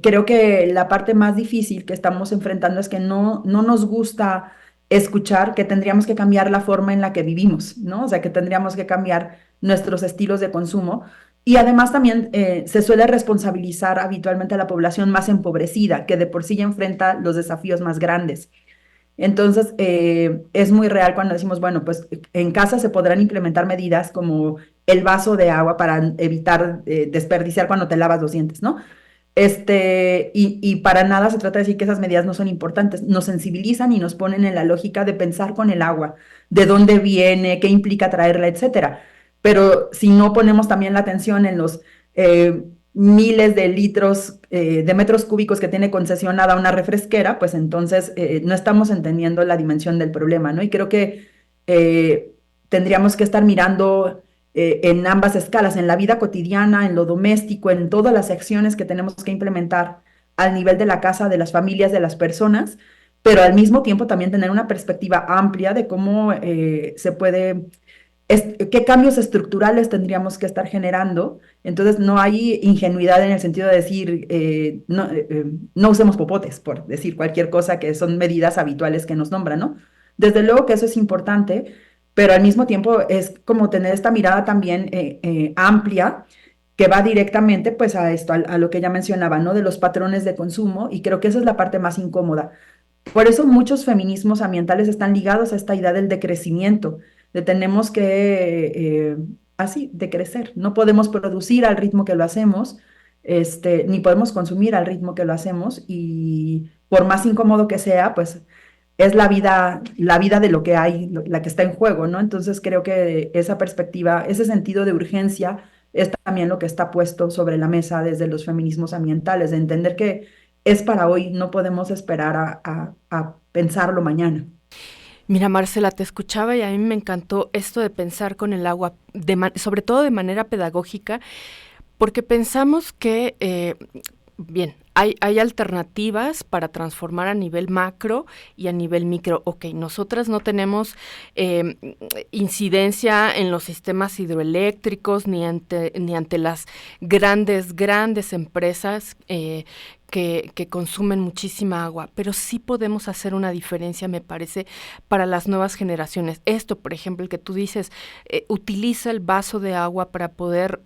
creo que la parte más difícil que estamos enfrentando es que no nos gusta escuchar que tendríamos que cambiar la forma en la que vivimos, ¿no? O sea, que tendríamos que cambiar nuestros estilos de consumo. Y además también se suele responsabilizar habitualmente a la población más empobrecida, que de por sí ya enfrenta los desafíos más grandes. Entonces, es muy real cuando decimos, bueno, pues en casa se podrán implementar medidas como el vaso de agua para evitar desperdiciar cuando te lavas los dientes, ¿no? Y para nada se trata de decir que esas medidas no son importantes. Nos sensibilizan y nos ponen en la lógica de pensar con el agua, de dónde viene, qué implica traerla, etcétera. Pero si no ponemos también la atención en los miles de litros, de metros cúbicos que tiene concesionada una refresquera, pues entonces no estamos entendiendo la dimensión del problema, ¿no? Y creo que tendríamos que estar mirando en ambas escalas, en la vida cotidiana, en lo doméstico, en todas las acciones que tenemos que implementar al nivel de la casa, de las familias, de las personas, pero al mismo tiempo también tener una perspectiva amplia de cómo se puede, qué cambios estructurales tendríamos que estar generando. Entonces no hay ingenuidad en el sentido de decir, no usemos popotes, por decir cualquier cosa, que son medidas habituales que nos nombran, ¿no? Desde luego que eso es importante, pero al mismo tiempo es como tener esta mirada también amplia que va directamente pues a esto, a lo que ya mencionaba, ¿no? De los patrones de consumo, y creo que esa es la parte más incómoda. Por eso muchos feminismos ambientales están ligados a esta idea del decrecimiento, de tenemos que, así, decrecer. No podemos producir al ritmo que lo hacemos, ni podemos consumir al ritmo que lo hacemos, y por más incómodo que sea, pues es la vida de lo que hay, la que está en juego, ¿no? Entonces creo que esa perspectiva, ese sentido de urgencia es también lo que está puesto sobre la mesa desde los feminismos ambientales, de entender que es para hoy, no podemos esperar a pensarlo mañana. Mira, Marcela, te escuchaba y a mí me encantó esto de pensar con el agua, sobre todo de manera pedagógica, porque pensamos que, bien, hay alternativas para transformar a nivel macro y a nivel micro. Ok, nosotras no tenemos incidencia en los sistemas hidroeléctricos ni ante las grandes empresas que consumen muchísima agua, pero sí podemos hacer una diferencia, me parece, para las nuevas generaciones. Esto, por ejemplo, el que tú dices, utiliza el vaso de agua para poder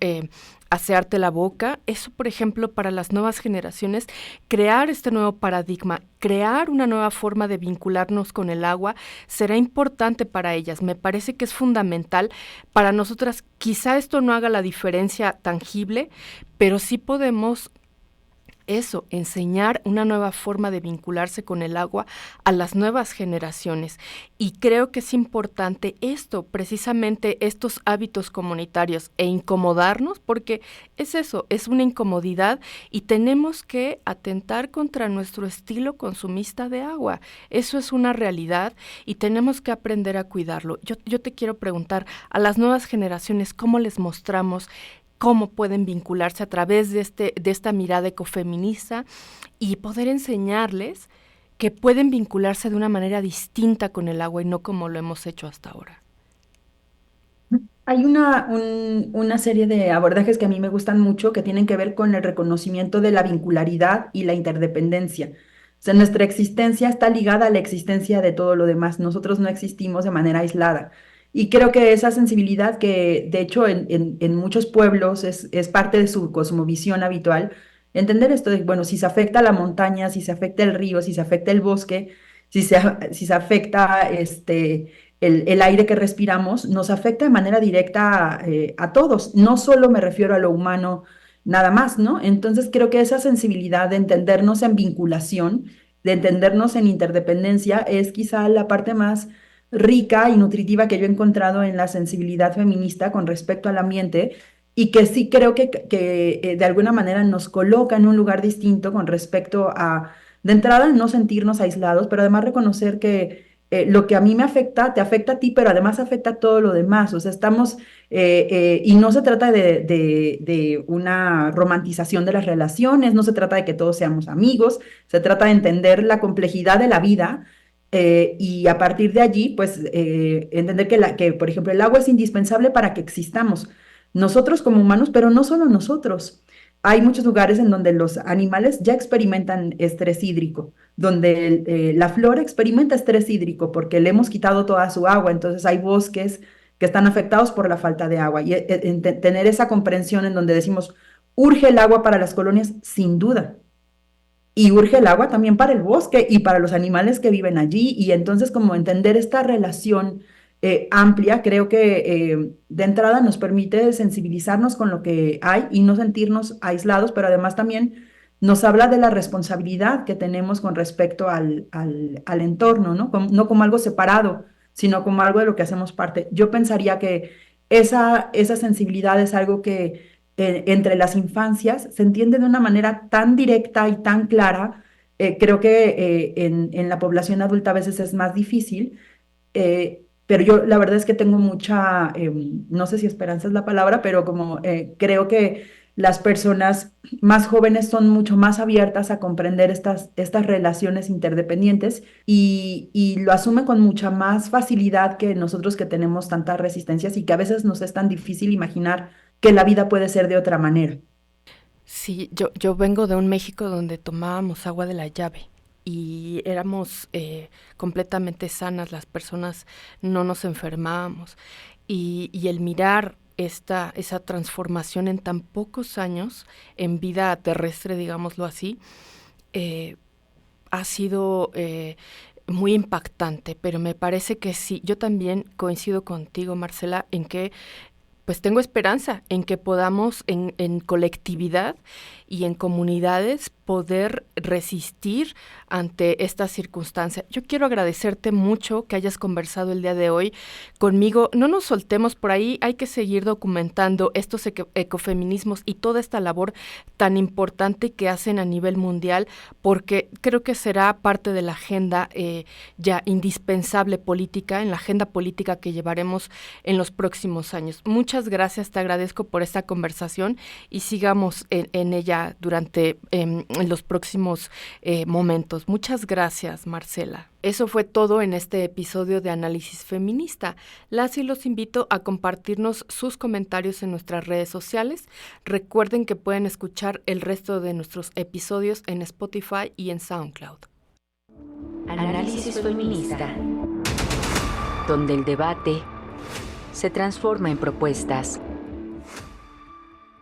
asearte la boca, eso, por ejemplo, para las nuevas generaciones, crear este nuevo paradigma, crear una nueva forma de vincularnos con el agua, será importante para ellas. Me parece que es fundamental para nosotras. Quizá esto no haga la diferencia tangible, pero sí podemos enseñar una nueva forma de vincularse con el agua a las nuevas generaciones. Y creo que es importante esto, precisamente estos hábitos comunitarios e incomodarnos, porque es eso, es una incomodidad y tenemos que atentar contra nuestro estilo consumista de agua. Eso es una realidad y tenemos que aprender a cuidarlo. Yo te quiero preguntar a las nuevas generaciones, ¿cómo les mostramos cómo pueden vincularse a través de esta mirada ecofeminista y poder enseñarles que pueden vincularse de una manera distinta con el agua y no como lo hemos hecho hasta ahora? Hay una serie de abordajes que a mí me gustan mucho que tienen que ver con el reconocimiento de la vincularidad y la interdependencia. O sea, nuestra existencia está ligada a la existencia de todo lo demás. Nosotros no existimos de manera aislada. Y creo que esa sensibilidad que, de hecho, en muchos pueblos es parte de su cosmovisión habitual, entender esto de, bueno, si se afecta la montaña, si se afecta el río, si se afecta el bosque, si se afecta el aire que respiramos, nos afecta de manera directa a todos. No solo me refiero a lo humano nada más, ¿no? Entonces creo que esa sensibilidad de entendernos en vinculación, de entendernos en interdependencia, es quizá la parte más rica y nutritiva que yo he encontrado en la sensibilidad feminista con respecto al ambiente, y que sí creo que de alguna manera nos coloca en un lugar distinto con respecto a, de entrada, no sentirnos aislados, pero además reconocer que lo que a mí me afecta, te afecta a ti, pero además afecta a todo lo demás. O sea, estamos, y no se trata de una romantización de las relaciones, no se trata de que todos seamos amigos, se trata de entender la complejidad de la vida. Y a partir de allí, pues, entender que, por ejemplo, el agua es indispensable para que existamos nosotros como humanos, pero no solo nosotros. Hay muchos lugares en donde los animales ya experimentan estrés hídrico, donde la flora experimenta estrés hídrico porque le hemos quitado toda su agua. Entonces hay bosques que están afectados por la falta de agua. Y tener esa comprensión en donde decimos, urge el agua para las colonias, sin duda. Y urge el agua también para el bosque y para los animales que viven allí. Y entonces como entender esta relación amplia, creo que de entrada nos permite sensibilizarnos con lo que hay y no sentirnos aislados, pero además también nos habla de la responsabilidad que tenemos con respecto al entorno, ¿no? No como algo separado, sino como algo de lo que hacemos parte. Yo pensaría que esa sensibilidad es algo que entre las infancias se entiende de una manera tan directa y tan clara. Creo que en la población adulta a veces es más difícil, pero yo la verdad es que tengo mucha, no sé si esperanza es la palabra, pero como creo que las personas más jóvenes son mucho más abiertas a comprender estas relaciones interdependientes y lo asumen con mucha más facilidad que nosotros que tenemos tantas resistencias y que a veces nos es tan difícil imaginar que la vida puede ser de otra manera. Sí, yo vengo de un México donde tomábamos agua de la llave y éramos completamente sanas, las personas no nos enfermábamos y el mirar esa transformación en tan pocos años en vida terrestre, digámoslo así, ha sido muy impactante, pero me parece que sí, yo también coincido contigo, Marcela, en que pues tengo esperanza en que podamos en colectividad y en comunidades poder resistir ante esta circunstancia. Yo quiero agradecerte mucho que hayas conversado el día de hoy conmigo. No nos soltemos por ahí, hay que seguir documentando estos ecofeminismos y toda esta labor tan importante que hacen a nivel mundial, porque creo que será parte de la agenda ya indispensable política, en la agenda política que llevaremos en los próximos años. Muchas gracias, te agradezco por esta conversación y sigamos en ella durante los próximos momentos. Muchas gracias, Marcela. Eso fue todo en este episodio de Análisis Feminista. Las y los invito a compartirnos sus comentarios en nuestras redes sociales. Recuerden que pueden escuchar el resto de nuestros episodios en Spotify y en SoundCloud. Análisis Feminista, donde el debate se transforma en propuestas.